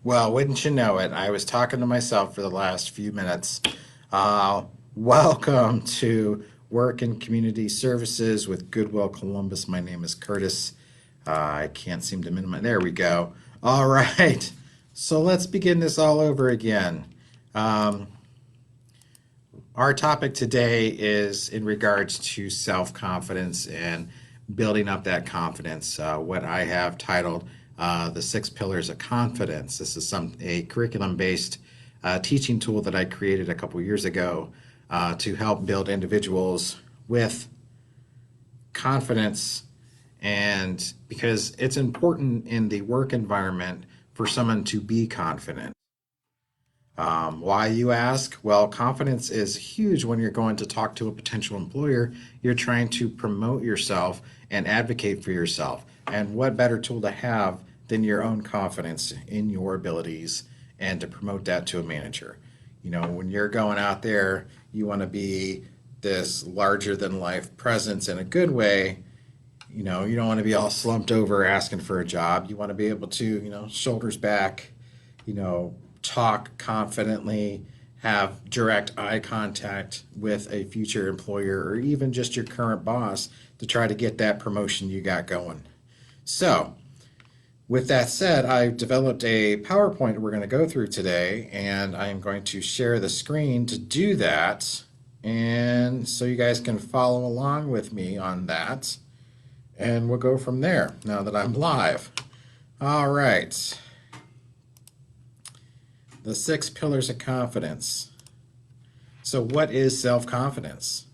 Well, wouldn't you know it? I was talking to myself for the last few minutes. Uh, Welcome to Work and Community Services with Goodwill Columbus. My name is Curtis. I can't seem to minimize. There we go. All right. So let's begin this all over again. Um, our topic today is in regards to self confidence and building up that confidence. What I have titled the Six Pillars of Confidence. This is a curriculum based teaching tool that I created a couple years ago to help build individuals with confidence, and because it's important in the work environment for someone to be confident. Why, you ask? Well, confidence is huge when you're going to talk to a potential employer. You're trying to promote yourself and advocate for yourself. And what better tool to have than your own confidence in your abilities and to promote that to a manager? You know, when you're going out there, you want to be this larger than life presence in a good way. You know, you don't want to be all slumped over asking for a job. You want to be able to, shoulders back, talk confidently, have direct eye contact with a future employer or even just your current boss to try to get that promotion you got going. So, with that said, I've developed a PowerPoint we're going to go through today, and I'm going to share the screen to do that. And so you guys can follow along with me on that, and we'll go from there now that I'm live. All right. The six pillars of confidence. So, what is self confidence?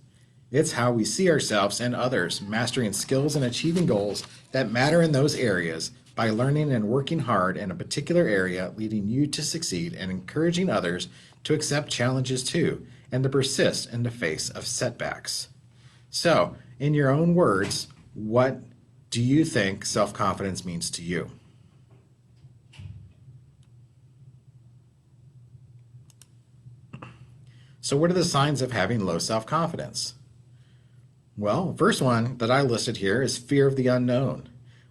It's how we see ourselves and others, mastering skills and achieving goals that matter in those areas by learning and working hard in a particular area, leading you to succeed and encouraging others to accept challenges too and to persist in the face of setbacks. So, in your own words, what do you think self confidence means to you? So, what are the signs of having low self confidence? Well, first one that I listed here is fear of the unknown.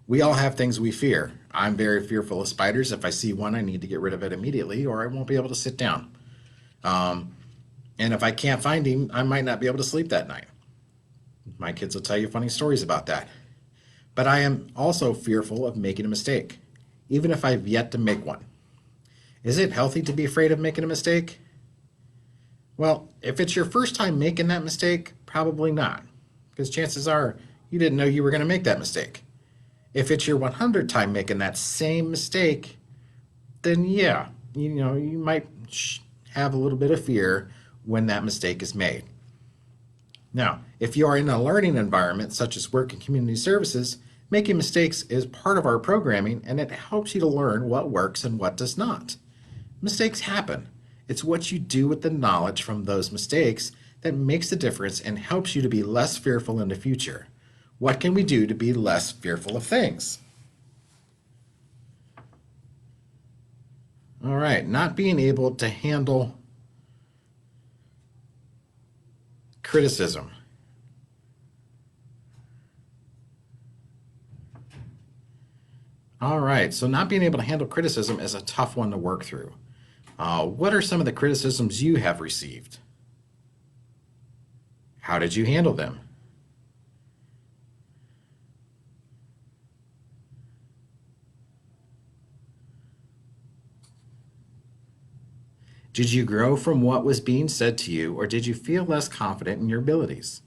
We all have things we fear. I'm very fearful of spiders. If I see one, I need to get rid of it immediately or I won't be able to sit down. Um, and if I can't find him, I might not be able to sleep that night. My kids will tell you funny stories about that. But I am also fearful of making a mistake, even if I've yet to make one. Is it healthy to be afraid of making a mistake? Well, if it's your first time making that mistake, probably not, because chances are you didn't know you were going to make that mistake. If it's your 100th time making that same mistake, then yeah, you might have a little bit of fear when that mistake is made. Now, if you are in a learning environment such as work and community services, making mistakes is part of our programming and it helps you to learn what works and what does not. Mistakes happen. It's what you do with the knowledge from those mistakes that makes the difference and helps you to be less fearful in the future. What can we do to be less fearful of things? All right, not being able to handle criticism. All right, so not being able to handle criticism is a tough one to work through. What are some of the criticisms you have received? How did you handle them? Did you grow from what was being said to you, or did you feel less confident in your abilities?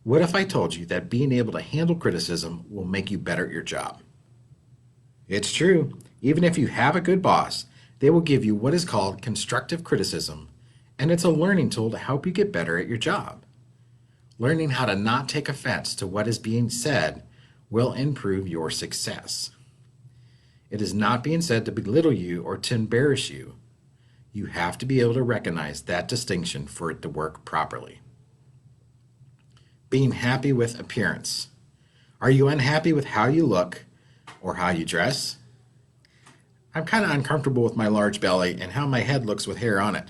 What if I told you that being able to handle criticism will make you better at your job? It's true. Even if you have a good boss, they will give you what is called constructive criticism, and it's a learning tool to help you get better at your job. Learning how to not take offense to what is being said will improve your success. It is not being said to belittle you or to embarrass you. You have to be able to recognize that distinction for it to work properly. Being happy with appearance. Are you unhappy with how you look or how you dress? I'm kind of uncomfortable with my large belly and how my head looks with hair on it.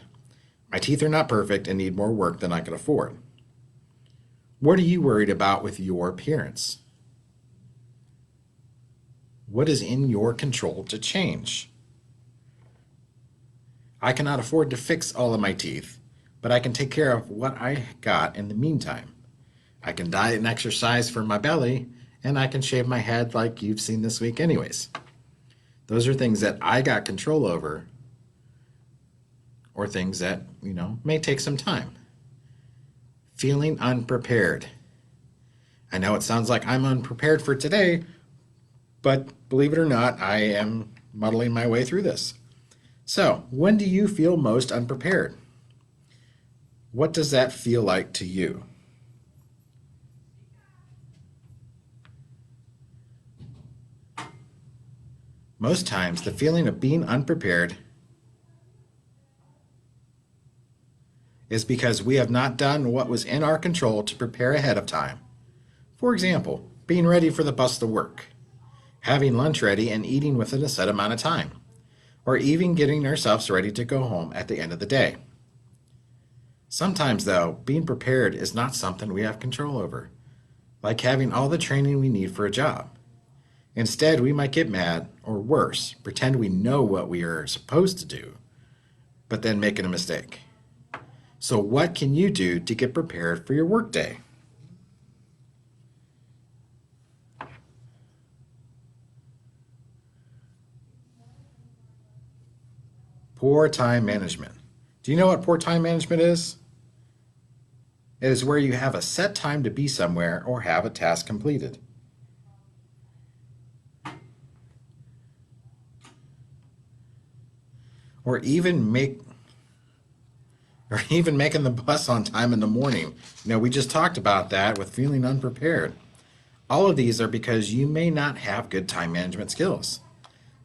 My teeth are not perfect and need more work than I can afford. What are you worried about with your appearance? What is in your control to change? I cannot afford to fix all of my teeth, but I can take care of what I got in the meantime. I can diet and exercise for my belly, and I can shave my head like you've seen this week, anyways. Those are things that I got control over, or things that, may take some time. Feeling unprepared. I know it sounds like I'm unprepared for today, but believe it or not, I am muddling my way through this. So, when do you feel most unprepared? What does that feel like to you? Most times, the feeling of being unprepared is because we have not done what was in our control to prepare ahead of time. For example, being ready for the bus to work, having lunch ready and eating within a set amount of time, or even getting ourselves ready to go home at the end of the day. Sometimes, though, being prepared is not something we have control over, like having all the training we need for a job. Instead, we might get mad, or worse, pretend we know what we are supposed to do, but then making a mistake. So, what can you do to get prepared for your workday? Poor time management. Do you know what poor time management is? It is where you have a set time to be somewhere or have a task completed. Or even make or even making the bus on time in the morning. We just talked about that with feeling unprepared. All of these are because you may not have good time management skills.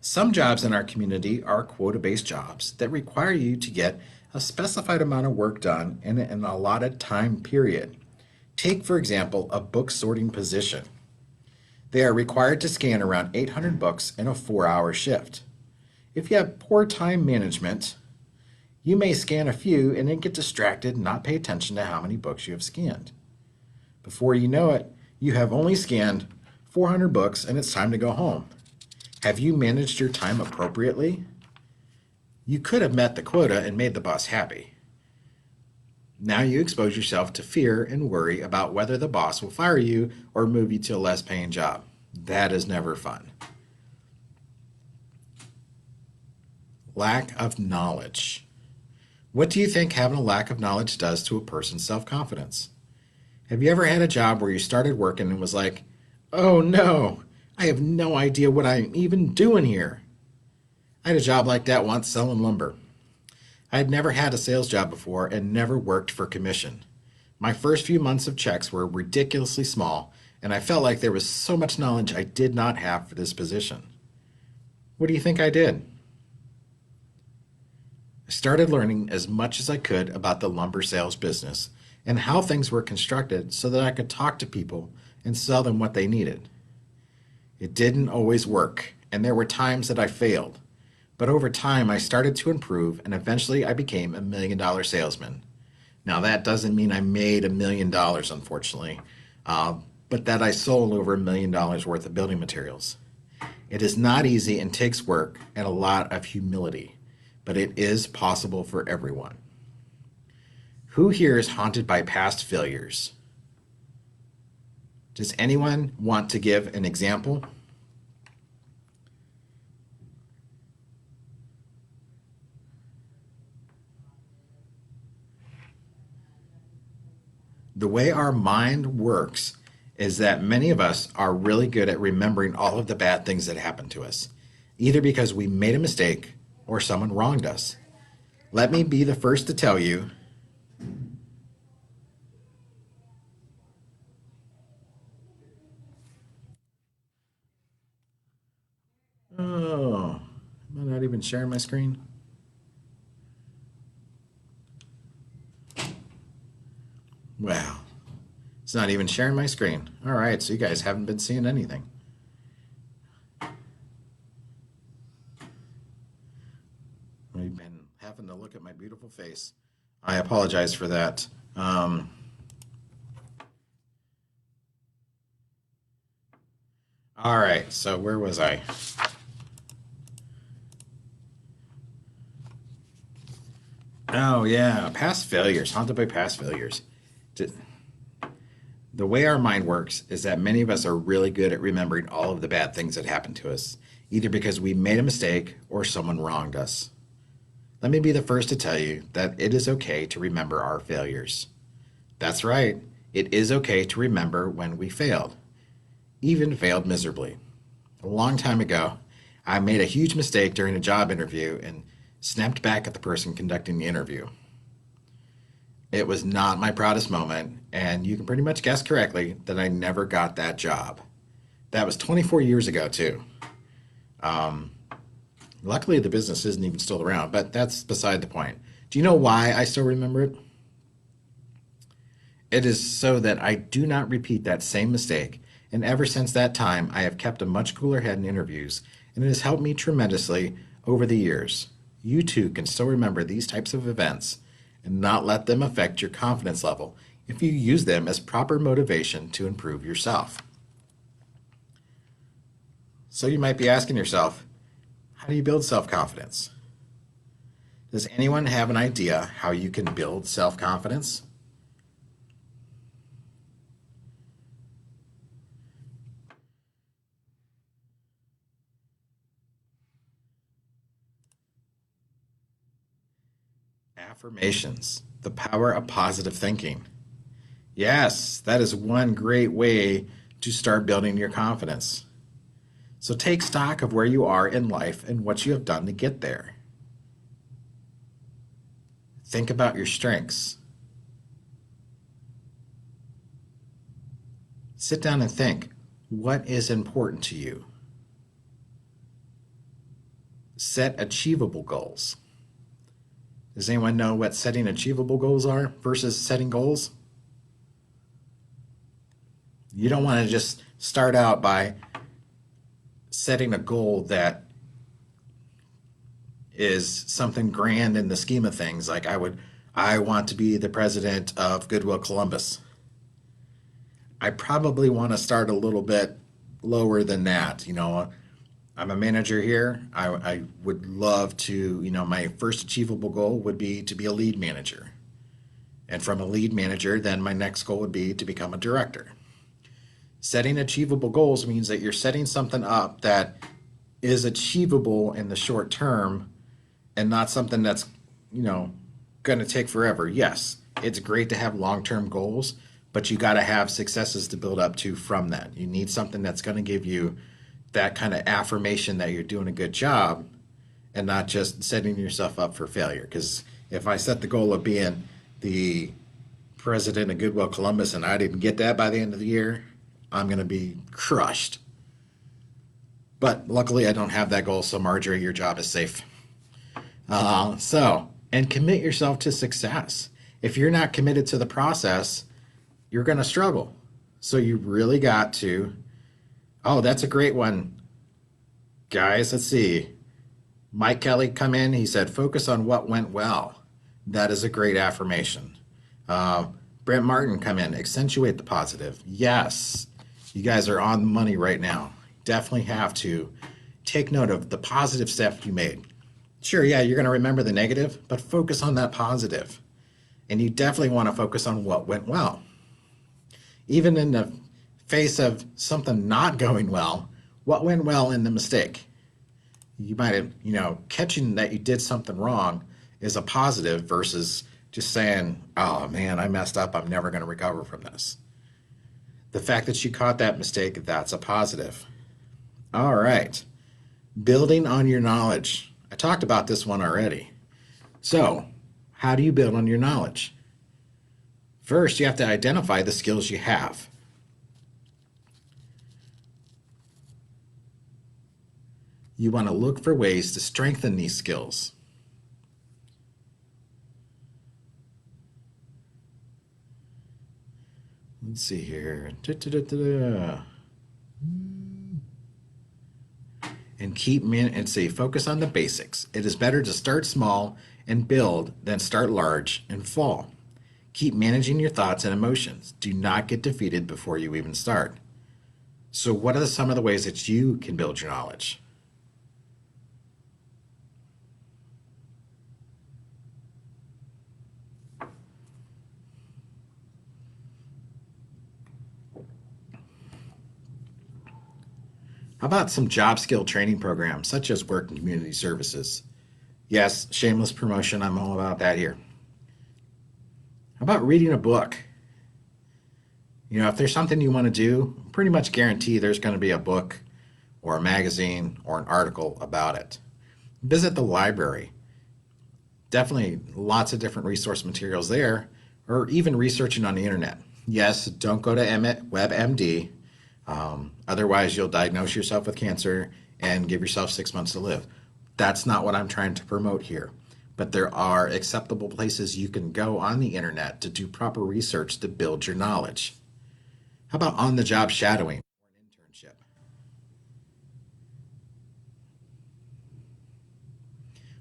Some jobs in our community are quota based jobs that require you to get a specified amount of work done in an allotted time period. Take, for example, a book sorting position. They are required to scan around 800 books in a 4-hour shift. If you have poor time management, you may scan a few and then get distracted and not pay attention to how many books you have scanned. Before you know it, you have only scanned 400 books and it's time to go home. Have you managed your time appropriately? You could have met the quota and made the boss happy. Now you expose yourself to fear and worry about whether the boss will fire you or move you to a less paying job. That is never fun. Lack of knowledge. What do you think having a lack of knowledge does to a person's self confidence? Have you ever had a job where you started working and was like, oh no, I have no idea what I'm even doing here? I had a job like that once selling lumber. I had never had a sales job before and never worked for commission. My first few months of checks were ridiculously small, and I felt like there was so much knowledge I did not have for this position. What do you think I did? I started learning as much as I could about the lumber sales business and how things were constructed so that I could talk to people and sell them what they needed. It didn't always work, and there were times that I failed. But over time, I started to improve, and eventually I became $1 million salesman. Now, that doesn't mean I made $1 million, unfortunately, but that I sold over $1 million worth of building materials. It is not easy and takes work and a lot of humility, but it is possible for everyone. Who here is haunted by past failures? Does anyone want to give an example? The way our mind works is that many of us are really good at remembering all of the bad things that happened to us, either because we made a mistake or someone wronged us. Let me be the first to tell you, oh, am I not even sharing my screen? Wow, it's not even sharing my screen. All right, so you guys haven't been seeing anything. We've been having to look at my beautiful face. I apologize for that. All right, so where was I? Oh, yeah, past failures, haunted by past failures. D- The way our mind works is that many of us are really good at remembering all of the bad things that happened to us, either because we made a mistake or someone wronged us. Let me be the first to tell you that it is okay to remember our failures. That's right, it is okay to remember when we failed, even failed miserably. A long time ago, I made a huge mistake during a job interview and snapped back at the person conducting the interview. It was not my proudest moment, and you can pretty much guess correctly that I never got that job. That was 24 years ago, too. Um, Luckily, the business isn't even still around, but that's beside the point. Do you know why I still remember it? It is so that I do not repeat that same mistake, and ever since that time, I have kept a much cooler head in interviews, and it has helped me tremendously over the years. You too can still remember these types of events and not let them affect your confidence level if you use them as proper motivation to improve yourself. So you might be asking yourself, how do you build self confidence? Does anyone have an idea how you can build self confidence? Affirmations, the power of positive thinking. Yes, that is one great way to start building your confidence. So take stock of where you are in life and what you have done to get there. Think about your strengths. Sit down and think, what is important to you? Set achievable goals. Does anyone know what setting achievable goals are versus setting goals? You don't want to just start out by setting a goal that is something grand in the scheme of things. Like I want to be the president of Goodwill Columbus. I probably want to start a little bit lower than that. I'm a manager here. I would love to, my first achievable goal would be to be a lead manager. And from a lead manager, then my next goal would be to become a director. Setting achievable goals means that you're setting something up that is achievable in the short term and not something that's, you know, going to take forever. Yes, it's great to have long term goals, but you got to have successes to build up to from that. You need something that's going to give you that kind of affirmation that you're doing a good job and not just setting yourself up for failure. Because if I set the goal of being the president of Goodwill Columbus and I didn't get that by the end of the year, I'm going to be crushed. But luckily, I don't have that goal. So, Marjorie, your job is safe. And commit yourself to success. If you're not committed to the process, you're going to struggle. So, you really got to. Oh, that's a great one, guys. Let's see. Mike Kelly come in. He said, focus on what went well. That is a great affirmation. Uh, Brent Martin come in. Accentuate the positive. Yes, you guys are on the money right now. Definitely have to take note of the positive steps you made. Sure, yeah, you're going to remember the negative, but focus on that positive. And you definitely want to focus on what went well. Even in the face of something not going well, what went well in the mistake? You might have, catching that you did something wrong is a positive versus just saying, oh man, I messed up. I'm never going to recover from this. The fact that you caught that mistake, that's a positive. All right. Building on your knowledge. I talked about this one already. So, how do you build on your knowledge? First, you have to identify the skills you have. You want to look for ways to strengthen these skills. Let's see here. Da-da-da-da-da. And and say focus on the basics. It is better to start small and build than start large and fall. Keep managing your thoughts and emotions. Do not get defeated before you even start. So, what are some of the ways that you can build your knowledge? How about some job skill training programs such as work and community services? Yes, shameless promotion. I'm all about that here. How about reading a book? If there's something you want to do, pretty much guarantee there's going to be a book or a magazine or an article about it. Visit the library. Definitely lots of different resource materials there, or even researching on the internet. Yes, don't go to WebMD. Otherwise, you'll diagnose yourself with cancer and give yourself 6 months to live. That's not what I'm trying to promote here. But there are acceptable places you can go on the internet to do proper research to build your knowledge. How about on the job shadowing or an internship?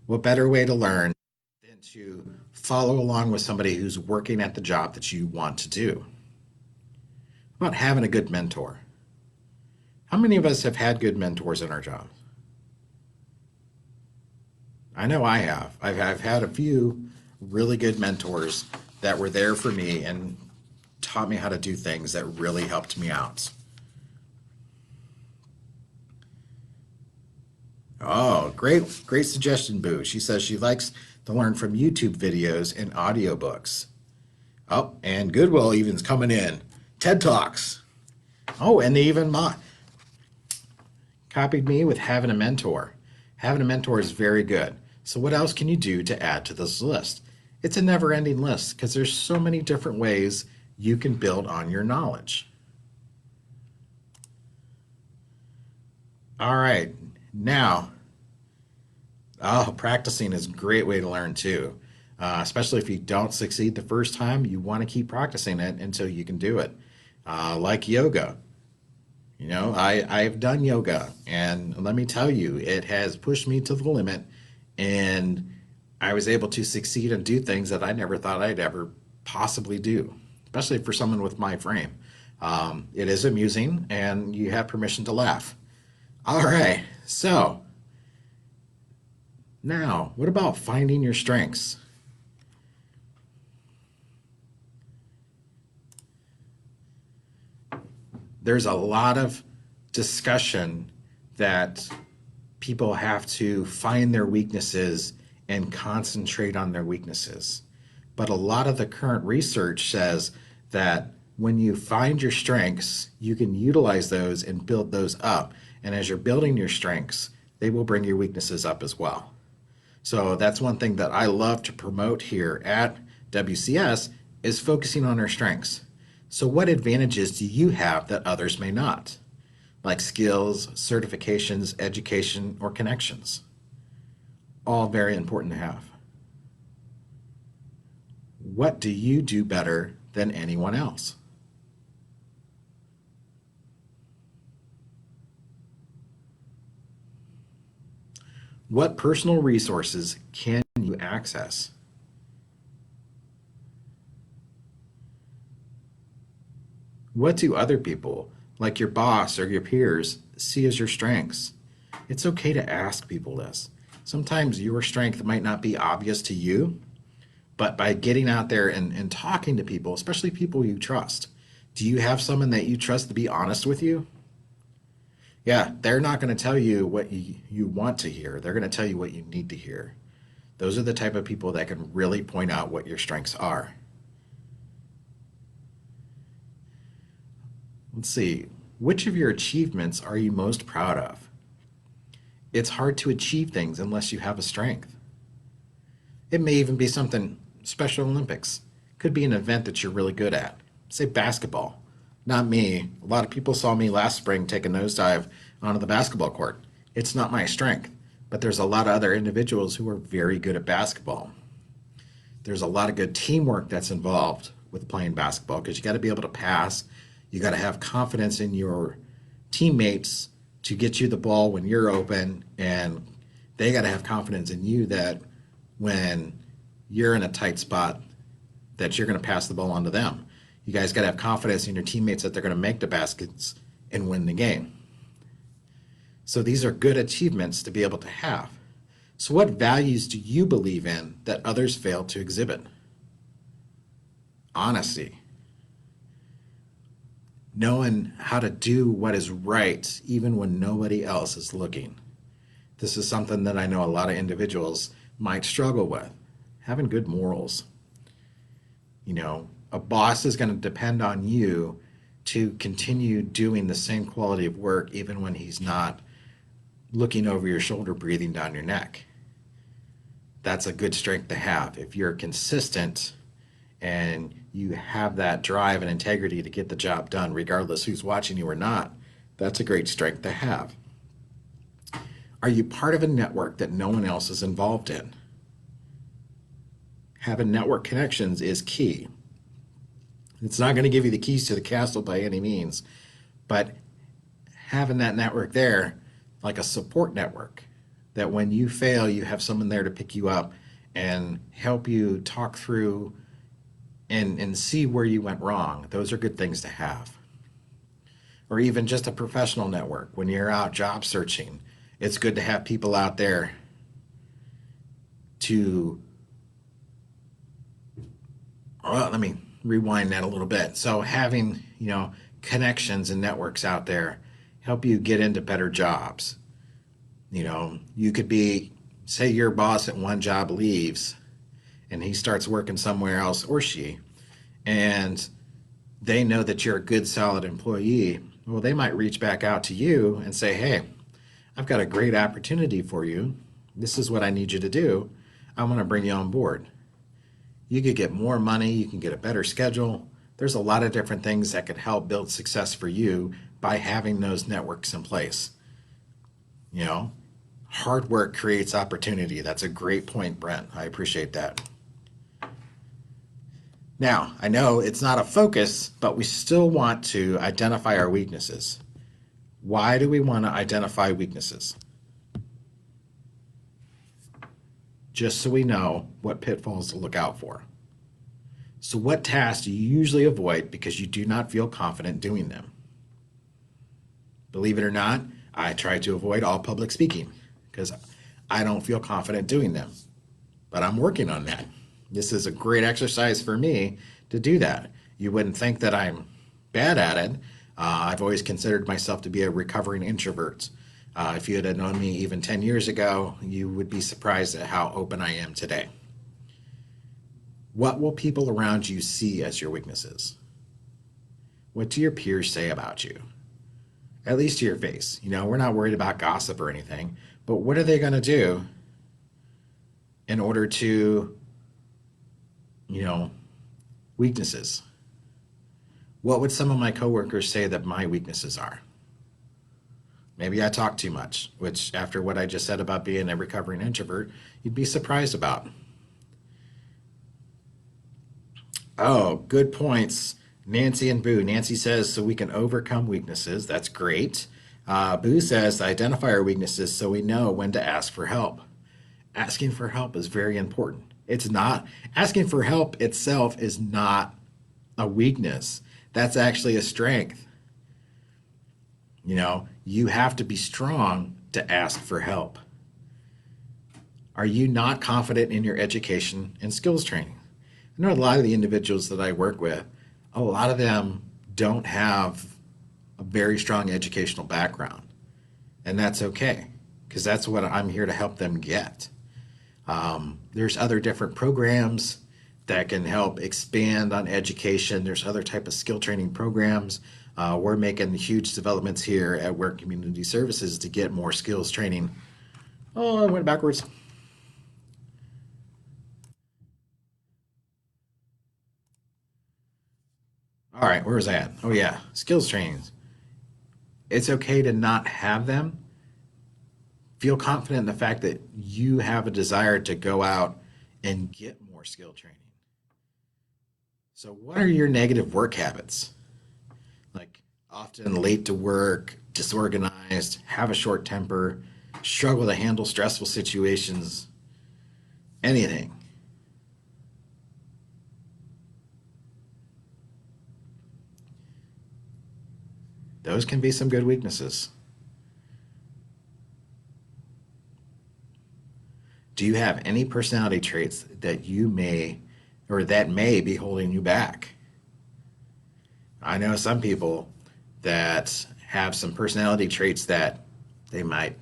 What better way to learn than to follow along with somebody who's working at the job that you want to do? How about having a good mentor? How many of us have had good mentors in our jobs? I know I have. I've had a few really good mentors that were there for me and taught me how to do things that really helped me out. Oh, great suggestion, Boo. She says she likes to learn from YouTube videos and audiobooks. Oh, and Goodwill even's coming in. TED Talks. Oh, and they even copied me with having a mentor. Having a mentor is very good. So what else can you do to add to this list? It's a never-ending list because there's so many different ways you can build on your knowledge. All right, now, practicing is a great way to learn too. Especially if you don't succeed the first time, you want to keep practicing it until you can do it. Like yoga. I've done yoga, and let me tell you, it has pushed me to the limit, and I was able to succeed and do things that I never thought I'd ever possibly do, especially for someone with my frame. It is amusing, and you have permission to laugh. All right, so now, what about finding your strengths? There's a lot of discussion that people have to find their weaknesses and concentrate on their weaknesses. But a lot of the current research says that when you find your strengths, you can utilize those and build those up. And as you're building your strengths, they will bring your weaknesses up as well. So that's one thing that I love to promote here at WCS is focusing on our strengths. So what advantages do you have that others may not? Like skills, certifications, education, or connections. All very important to have. What do you do better than anyone else? What personal resources can you access? What do other people, like your boss or your peers, see as your strengths? It's okay to ask people this. Sometimes your strength might not be obvious to you, but by getting out there and talking to people, especially people you trust, do you have someone that you trust to be honest with you? Yeah, they're not going to tell you what you want to hear. They're going to tell you what you need to hear. Those are the type of people that can really point out what your strengths are. Let's see. Which of your achievements are you most proud of? It's hard to achieve things unless you have a strength. It may even be something Special Olympics. Could be an event that you're really good at. Say basketball. Not me. A lot of people saw me last spring take a nosedive onto the basketball court. It's not my strength, but there's a lot of other individuals who are very good at basketball. There's a lot of good teamwork that's involved with playing basketball because you got to be able to pass. You got to have confidence in your teammates to get you the ball when you're open, and they got to have confidence in you that when you're in a tight spot, that you're going to pass the ball on to them. You guys got to have confidence in your teammates that they're going to make the baskets and win the game. So these are good achievements to be able to have. So what values do you believe in that others fail to exhibit? Honesty, knowing how to do what is right even when nobody else is looking. This is something that I know a lot of individuals might struggle with. Having good morals. A boss is going to depend on you to continue doing the same quality of work even when he's not looking over your shoulder, breathing down your neck. That's a good strength to have. If you're consistent and you have that drive and integrity to get the job done, regardless who's watching you or not, that's a great strength to have. Are you part of a network that no one else is involved in? Having network connections is key. It's not going to give you the keys to the castle by any means, but having that network there, like a support network, that when you fail, you have someone there to pick you up and help you talk through and see where you went wrong. Those are good things to have. Or even just a professional network. When you're out job searching, it's good to have people out there to, well, let me rewind that a little bit. So having, connections and networks out there help you get into better jobs. You could be, say your boss at one job leaves and he starts working somewhere else, or she, and they know that you're a good, solid employee. Well, they might reach back out to you and say, hey, I've got a great opportunity for you. This is what I need you to do. I want to bring you on board. You could get more money, you can get a better schedule. There's a lot of different things that could help build success for you by having those networks in place. Hard work creates opportunity. That's a great point, Brent. I appreciate that. Now, I know it's not a focus, but we still want to identify our weaknesses. Why do we want to identify weaknesses? Just so we know what pitfalls to look out for. So what tasks do you usually avoid because you do not feel confident doing them? Believe it or not, I try to avoid all public speaking because I don't feel confident doing them. But I'm working on that. This is a great exercise for me to do that. You wouldn't think that I'm bad at it. I've always considered myself to be a recovering introvert. If you had known me even 10 years ago, you would be surprised at how open I am today. What will people around you see as your weaknesses? What do your peers say about you? At least to your face. We're not worried about gossip or anything, but what are they going to do in order to, weaknesses? What would some of my coworkers say that my weaknesses are? Maybe I talk too much, which after what I just said about being a recovering introvert, you'd be surprised about. Oh, good points. Nancy and Boo. Nancy says, so we can overcome weaknesses. That's great. Boo says, identify our weaknesses so we know when to ask for help. Asking for help is very important. It's not, asking for help itself is not a weakness. That's actually a strength. You have to be strong to ask for help. Are you not confident in your education and skills training? I know a lot of the individuals that I work with, a lot of them don't have a very strong educational background. And that's okay, because that's what I'm here to help them get. There's other different programs that can help expand on education. There's other type of skill training programs. We're making huge developments here at Work Community Services to get more skills training. Oh, I went backwards. All right, where was I at? Oh yeah, skills trainings. It's okay to not have them. Feel confident in the fact that you have a desire to go out and get more skill training. So what are your negative work habits? Like often late to work, disorganized, have a short temper, struggle to handle stressful situations, anything. Those can be some good weaknesses. Do you have any personality traits that you may or that may be holding you back? I know some people that have some personality traits that they might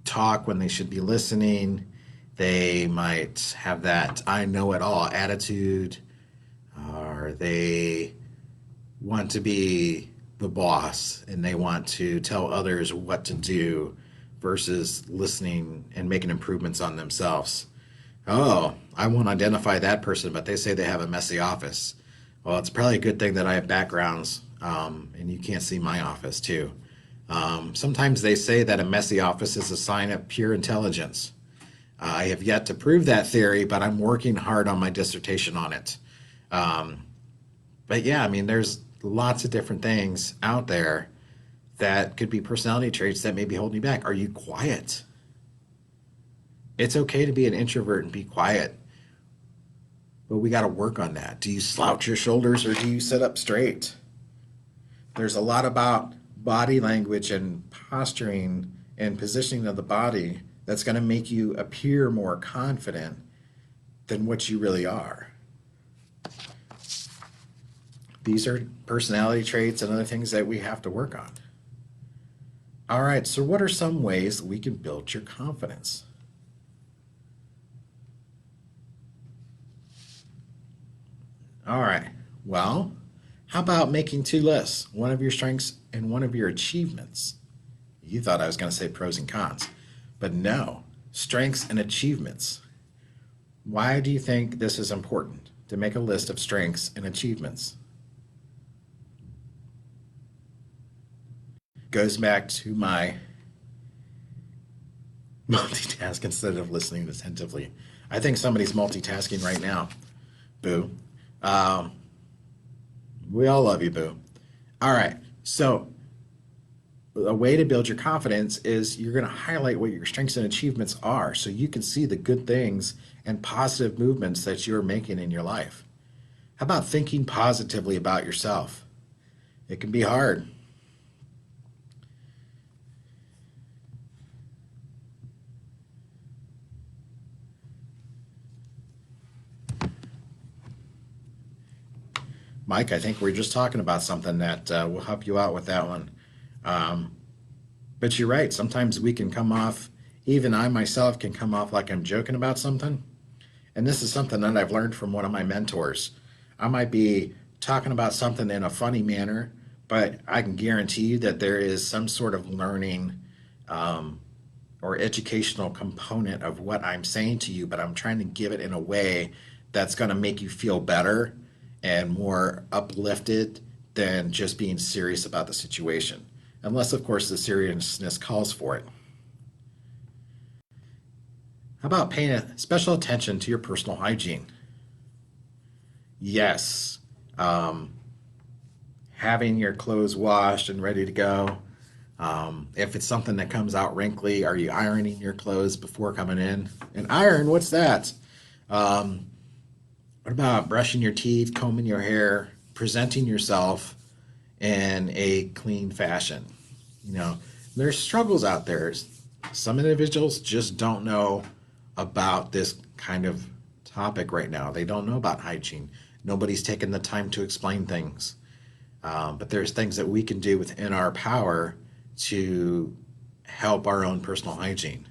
talk when they should be listening. They might have that I know it all attitude, or they want to be the boss and they want to tell others what to do versus listening and making improvements on themselves. Oh, I won't identify that person, but they say they have a messy office. Well, it's probably a good thing that I have backgrounds, and you can't see my office too. Sometimes they say that a messy office is a sign of pure intelligence. I have yet to prove that theory, but I'm working hard on my dissertation on it. Um, but yeah, I mean, there's lots of different things out there that could be personality traits that may be holding you back. Are you quiet? It's okay to be an introvert and be quiet, but we got to work on that. Do you slouch your shoulders or do you sit up straight? There's a lot about body language and posturing and positioning of the body that's going to make you appear more confident than what you really are. These are personality traits and other things that we have to work on. All right, so what are some ways we can build your confidence? All right, well, how about making two lists, one of your strengths and one of your achievements? You thought I was going to say pros and cons, but no, strengths and achievements. Why do you think this is important to make a list of strengths and achievements? Goes back to my multitask instead of listening attentively. I think somebody's multitasking right now. Boo. Um, we all love you, Boo. All right. So, a way to build your confidence is you're going to highlight what your strengths and achievements are so you can see the good things and positive movements that you're making in your life. How about thinking positively about yourself? It can be hard. Mike, I think we're just talking about something that will help you out with that one. Um, but you're right. Sometimes we can come off, even I myself can come off like I'm joking about something. And this is something that I've learned from one of my mentors. I might be talking about something in a funny manner, but I can guarantee you that there is some sort of learning um, or educational component of what I'm saying to you, but I'm trying to give it in a way that's going to make you feel better and more uplifted than just being serious about the situation. Unless, of course, the seriousness calls for it. How about paying special attention to your personal hygiene? Yes. Um, Having your clothes washed and ready to go. If it's something that comes out wrinkly, are you ironing your clothes before coming in? An iron, what's that? Um, what about brushing your teeth, combing your hair, presenting yourself in a clean fashion? You know, there's struggles out there. Some individuals just don't know about this kind of topic right now. They don't know about hygiene. Nobody's taken the time to explain things. But there's things that we can do within our power to help our own personal hygiene.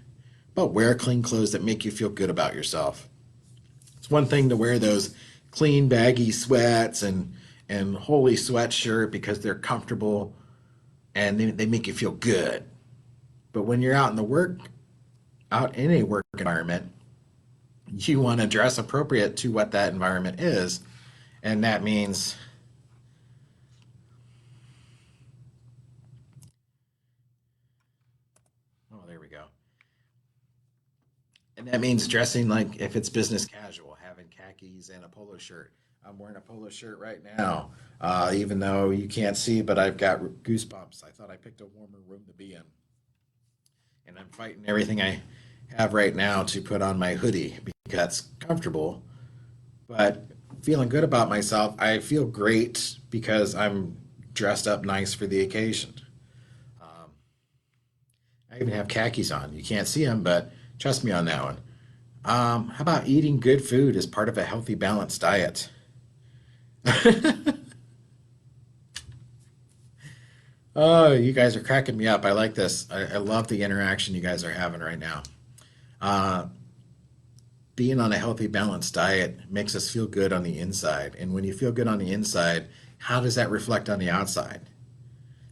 But wear clean clothes that make you feel good about yourself. It's one thing to wear those clean, baggy sweats and holy sweatshirt because they're comfortable and they make you feel good. But when you're out in a work environment, you want to dress appropriate to what that environment is. And that means, oh, there we go. And that means dressing like if it's business casual, having khakis and a polo shirt. I'm wearing a polo shirt right now, even though you can't see, but I've got goosebumps. I thought I picked a warmer room to be in. And I'm fighting everything I have right now to put on my hoodie because it's comfortable, but feeling good about myself. I feel great because I'm dressed up nice for the occasion. I even have khakis on. You can't see them, but trust me on that one. How about eating good food as part of a healthy, balanced diet? Oh, you guys are cracking me up. I like this. I love the interaction you guys are having right now. Uh, Being on a healthy, balanced diet makes us feel good on the inside. And when you feel good on the inside, how does that reflect on the outside?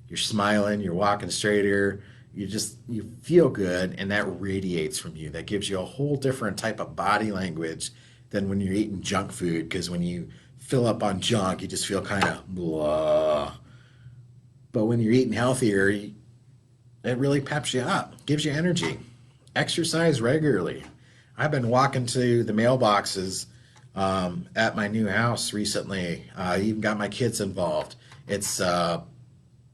You're smiling, you're walking straighter, you feel good, and that radiates from you. That gives you a whole different type of body language than when you're eating junk food. Because when you fill up on junk, you just feel kind of blah. But when you're eating healthier, it really peps you up, gives you energy. Exercise regularly. I've been walking to the mailboxes at my new house recently. I even got my kids involved. It's a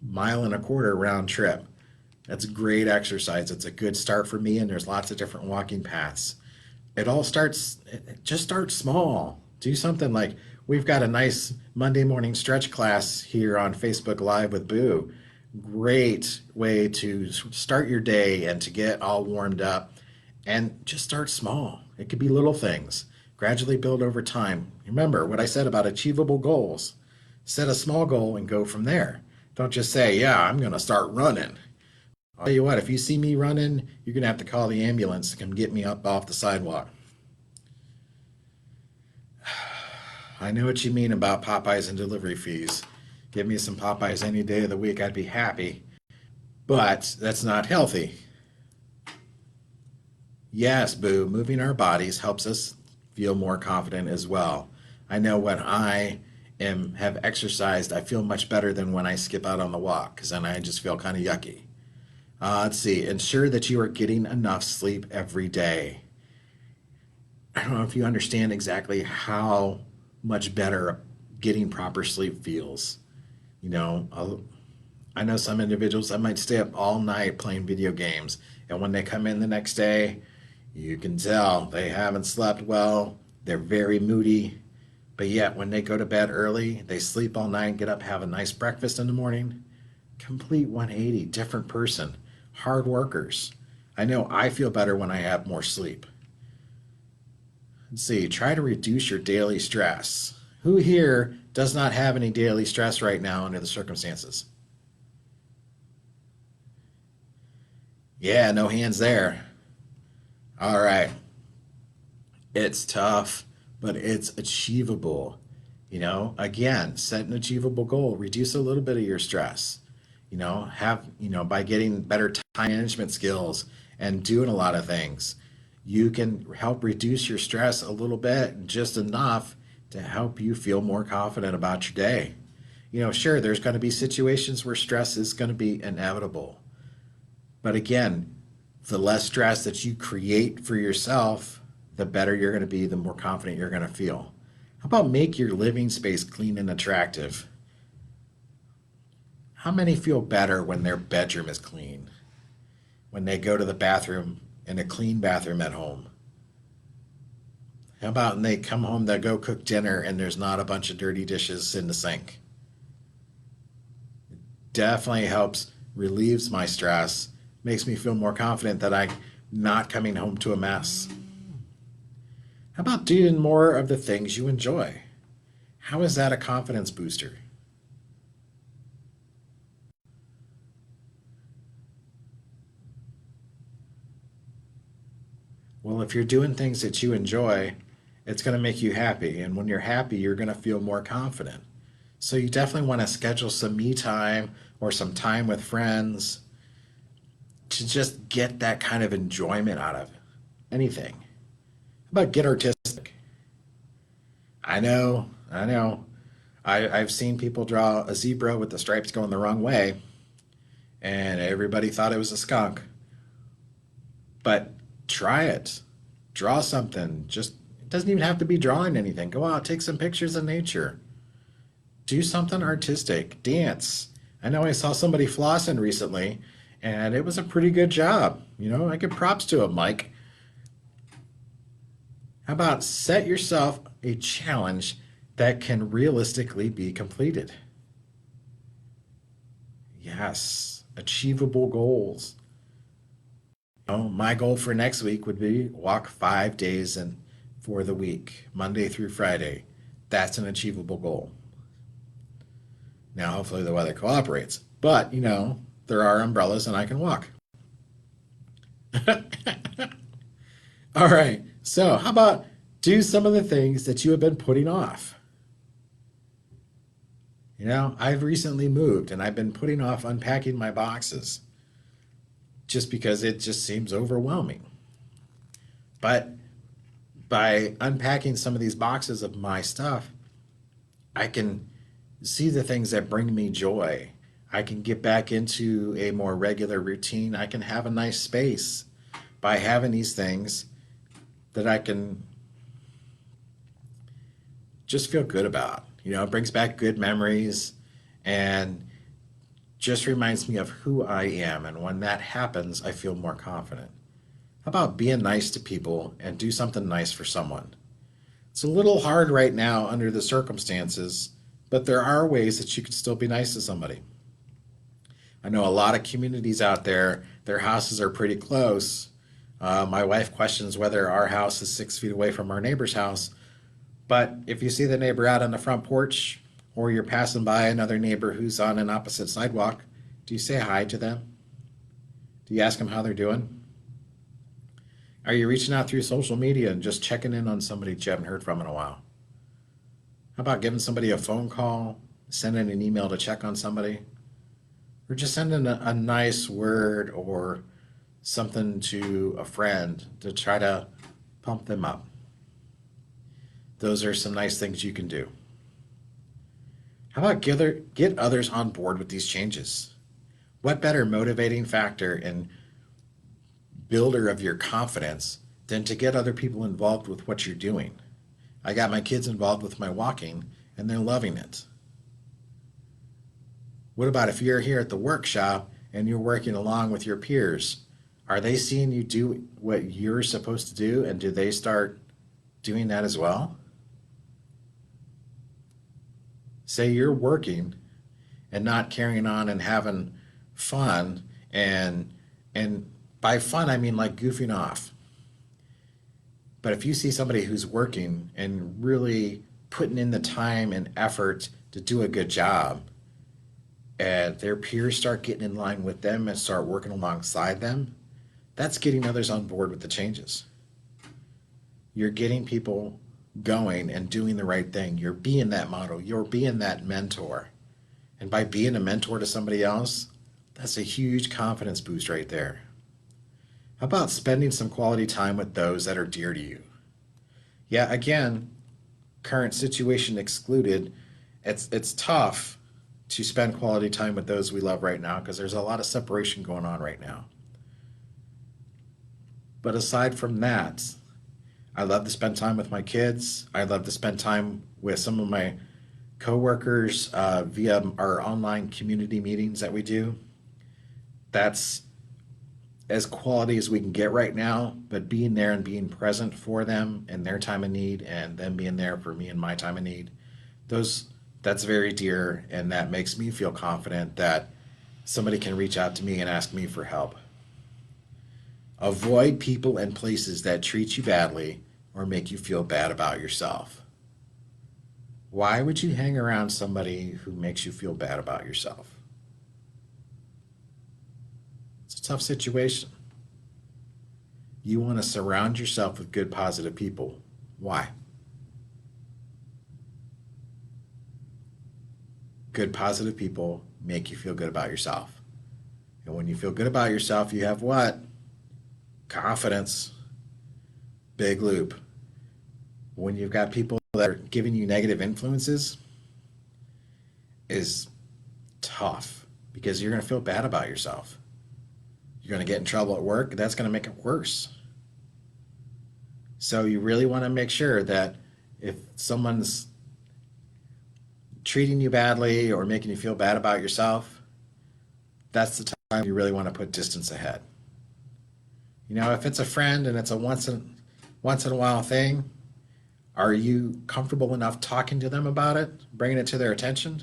mile and a quarter round trip. That's great exercise. It's a good start for me, and there's lots of different walking paths. It just starts small. Do something like we've got a nice Monday morning stretch class here on Facebook Live with Boo. Great way to start your day and to get all warmed up, and just start small. It could be little things. Gradually build over time. Remember what I said about achievable goals. Set a small goal and go from there. Don't just say, yeah, I'm going to start running. I'll tell you what, if you see me running, you're going to have to call the ambulance to come get me up off the sidewalk. I know what you mean about Popeyes and delivery fees. Give me some Popeyes any day of the week, I'd be happy. But that's not healthy. Yes, Boo, moving our bodies helps us feel more confident as well. I know when I am have exercised, I feel much better than when I skip out on the walk because then I just feel kind of yucky. Let's see. Ensure that you are getting enough sleep every day. I don't know if you understand exactly how much better getting proper sleep feels. You know, I know some individuals that might stay up all night playing video games, and when they come in the next day, you can tell they haven't slept well. They're very moody, but yet when they go to bed early, they sleep all night, get up, have a nice breakfast in the morning. Complete 180, different person. Hard workers. I know I feel better when I have more sleep. Let's see, try to reduce your daily stress. Who here does not have any daily stress right now under the circumstances? Yeah, no hands there. All right. It's tough, but it's achievable. Again, set an achievable goal, reduce a little bit of your stress. By getting better time management skills and doing a lot of things, you can help reduce your stress a little bit, just enough to help you feel more confident about your day. Sure, there's going to be situations where stress is going to be inevitable. But again, the less stress that you create for yourself, the better you're going to be, the more confident you're going to feel. How about make your living space clean and attractive? How many feel better when their bedroom is clean? When they go to the bathroom in a clean bathroom at home? How about when they come home, they go cook dinner and there's not a bunch of dirty dishes in the sink? Definitely helps, relieves my stress, makes me feel more confident that I'm not coming home to a mess. How about doing more of the things you enjoy? How is that a confidence booster? Well, if you're doing things that you enjoy, it's going to make you happy. And when you're happy, you're going to feel more confident. So you definitely want to schedule some me time or some time with friends to just get that kind of enjoyment out of anything. How about get artistic? I know. I've seen people draw a zebra with the stripes going the wrong way, and everybody thought it was a skunk. But try it. Draw something. Just it doesn't even have to be drawing anything. Go out, take some pictures of nature. Do something artistic. Dance. I know I saw somebody flossing recently, and it was a pretty good job. I give props to him, Mike. How about set yourself a challenge that can realistically be completed? Yes, achievable goals. My goal for next week would be walk 5 days and for the week, Monday through Friday. That's an achievable goal. Now, hopefully, the weather cooperates. But, there are umbrellas and I can walk. All right. So, how about do some of the things that you have been putting off? I've recently moved and I've been putting off unpacking my boxes just because it just seems overwhelming. But by unpacking some of these boxes of my stuff, I can see the things that bring me joy. I can get back into a more regular routine. I can have a nice space by having these things that I can just feel good about. It brings back good memories and just reminds me of who I am. And when that happens, I feel more confident. How about being nice to people and do something nice for someone? It's a little hard right now under the circumstances, but there are ways that you can still be nice to somebody. I know a lot of communities out there, their houses are pretty close. My wife questions whether our house is 6 feet away from our neighbor's house. But if you see the neighbor out on the front porch or you're passing by another neighbor who's on an opposite sidewalk, do you say hi to them? Do you ask them how they're doing? Are you reaching out through social media and just checking in on somebody that you haven't heard from in a while? How about giving somebody a phone call, sending an email to check on somebody, or just sending a nice word or something to a friend to try to pump them up? Those are some nice things you can do. How about get others on board with these changes? What better motivating factor and builder of your confidence than to get other people involved with what you're doing? I got my kids involved with my walking and they're loving it. What about if you're here at the workshop and you're working along with your peers? Are they seeing you do what you're supposed to do and do they start doing that as well? Say you're working and not carrying on and having fun and by fun I mean like goofing off. But if you see somebody who's working and really putting in the time and effort to do a good job, and their peers start getting in line with them and start working alongside them, that's getting others on board with the changes. You're getting people going and doing the right thing. You're being that model. You're being that mentor. And by being a mentor to somebody else, that's a huge confidence boost right there. How about spending some quality time with those that are dear to you? Yeah, again, current situation excluded, it's tough to spend quality time with those we love right now because there's a lot of separation going on right now. But aside from that, I love to spend time with my kids. I love to spend time with some of my coworkers via our online community meetings that we do. That's as quality as we can get right now, but being there and being present for them in their time of need and them being there for me in my time of need, that's very dear, and that makes me feel confident that somebody can reach out to me and ask me for help. Avoid people and places that treat you badly or make you feel bad about yourself. Why would you hang around somebody who makes you feel bad about yourself? It's a tough situation. You want to surround yourself with good, positive people. Why? Good, positive people make you feel good about yourself. And when you feel good about yourself, you have what? Confidence. Big loop. When you've got people that are giving you negative influences, is tough because you're going to feel bad about yourself. You're going to get in trouble at work, and that's going to make it worse. So you really want to make sure that if someone's treating you badly or making you feel bad about yourself, that's the time you really want to put distance ahead. If it's a friend and it's a once in a while thing, are you comfortable enough talking to them about it, bringing it to their attention?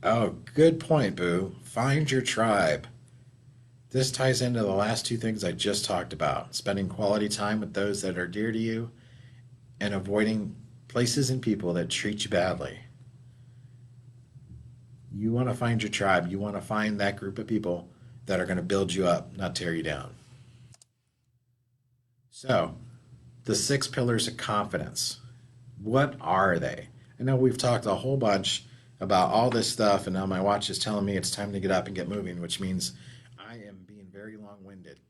Oh, good point, Boo. Find your tribe. This ties into the last two things I just talked about, spending quality time with those that are dear to you and avoiding places and people that treat you badly. You want to find your tribe. You want to find that group of people that are going to build you up, not tear you down. So, the six pillars of confidence. What are they? I know we've talked a whole bunch about all this stuff, and now my watch is telling me it's time to get up and get moving, which means I am being very long winded.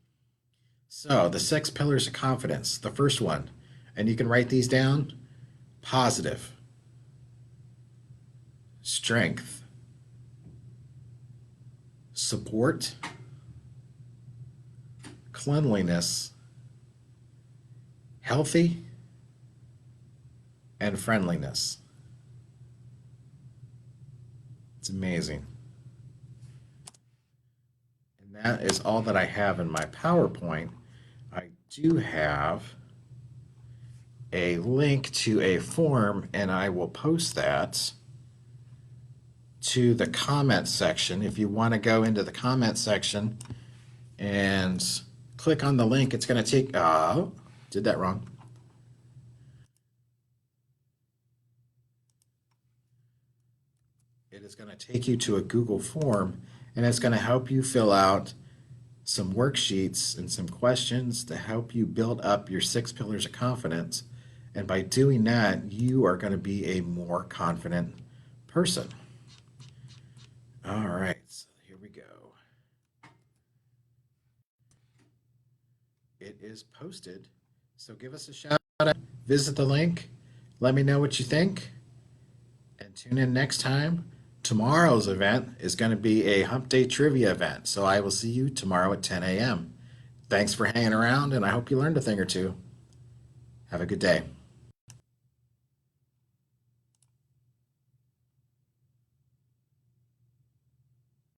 So, the six pillars of confidence. The first one, and you can write these down: positive, strength, support, cleanliness, healthy, and friendliness. It's amazing. And that is all that I have in my PowerPoint. I do have a link to a form, and I will post that to the comment section. If you want to go into the comment section and click on the link, it's going to take, oh, did that wrong. It is going to take you to a Google form, and it's going to help you fill out some worksheets and some questions to help you build up your six pillars of confidence. And by doing that, you are going to be a more confident person. All right, so here we go. It is posted. So give us a shout out, visit the link, let me know what you think, and tune in next time. Tomorrow's event is going to be a Hump Day trivia event. So I will see you tomorrow at 10 a.m. Thanks for hanging around, and I hope you learned a thing or two. Have a good day.